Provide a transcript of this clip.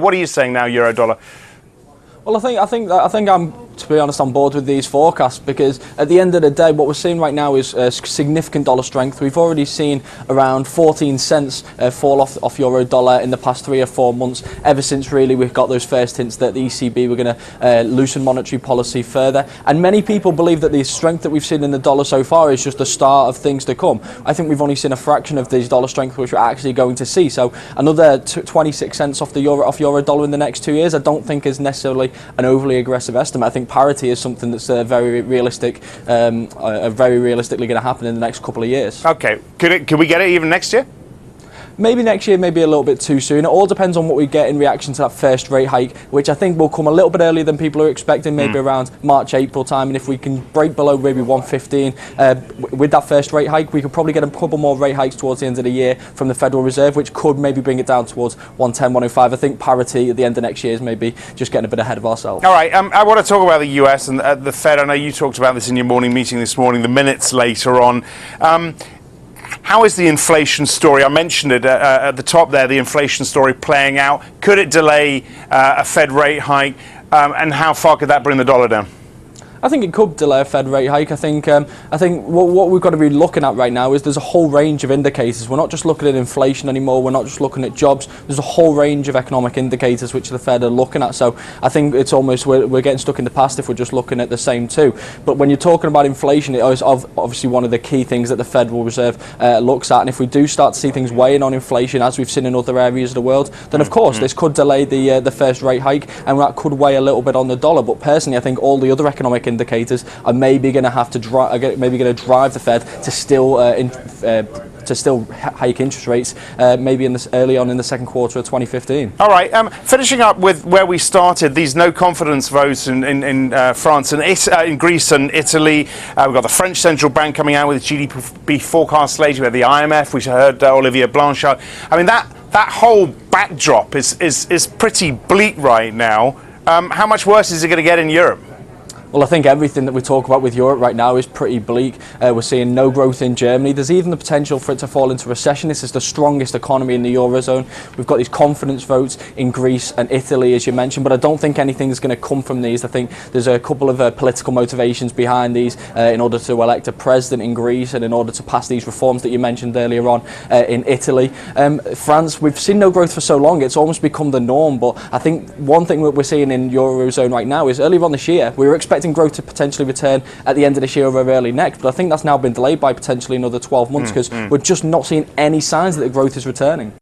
What are you saying now, euro dollar? Well, I think I'm, to be honest, on board with these forecasts, because at the end of the day, what we're seeing right now is significant dollar strength. We've already seen around 14 cents fall off euro dollar in the past 3 or 4 months, ever since really we've got those first hints that the ECB were going to loosen monetary policy further. And many people believe that the strength that we've seen in the dollar so far is just the start of things to come. I think we've only seen a fraction of these dollar strength which we're actually going to see. So another 26 cents off euro dollar in the next 2 years, I don't think is necessarily an overly aggressive estimate. I think parity is something that's very realistic, very realistically going to happen in the next couple of years. Okay, could we get it even next year? Maybe next year, maybe a little bit too soon. It all depends on what we get in reaction to that first rate hike, which I think will come a little bit earlier than people are expecting, maybe around March, April time. And if we can break below maybe 115 with that first rate hike, we could probably get a couple more rate hikes towards the end of the year from the Federal Reserve, which could maybe bring it down towards 110, 105. I think parity at the end of next year is maybe just getting a bit ahead of ourselves. All right, I want to talk about the US and the Fed. I know you talked about this in your morning meeting this morning, the minutes later on. How is the inflation story? I mentioned it at the top there, the inflation story playing out. Could it delay a Fed rate hike? And how far could that bring the dollar down? I think it could delay a Fed rate hike. I think what we've got to be looking at right now is there's a whole range of indicators. We're not just looking at inflation anymore. We're not just looking at jobs. There's a whole range of economic indicators which the Fed are looking at. So I think it's almost we're getting stuck in the past if we're just looking at the same two. But when you're talking about inflation, it is obviously one of the key things that the Federal Reserve looks at. And if we do start to see things weighing on inflation, as we've seen in other areas of the world, then of course this could delay the first rate hike, and that could weigh a little bit on the dollar. But personally, I think all the other economic indicators are maybe going to have to drive the Fed to still hike interest rates, maybe early on in the second quarter of 2015. All right, finishing up with where we started, these no confidence votes in France and in Greece and Italy. We've got the French Central Bank coming out with its GDP forecast later. We had the IMF. We heard Olivier Blanchard. I mean, that whole backdrop is pretty bleak right now. How much worse is it going to get in Europe? Well, I think everything that we talk about with Europe right now is pretty bleak. We're seeing no growth in Germany. There's even the potential for it to fall into recession. This is the strongest economy in the Eurozone. We've got these confidence votes in Greece and Italy, as you mentioned, but I don't think anything's going to come from these. I think there's a couple of political motivations behind these in order to elect a president in Greece and in order to pass these reforms that you mentioned earlier on in Italy. France, we've seen no growth for so long, it's almost become the norm. But I think one thing that we're seeing in Eurozone right now is earlier on this year, we were expecting growth to potentially return at the end of this year or early next, but I think that's now been delayed by potentially another 12 months because we're just not seeing any signs that the growth is returning.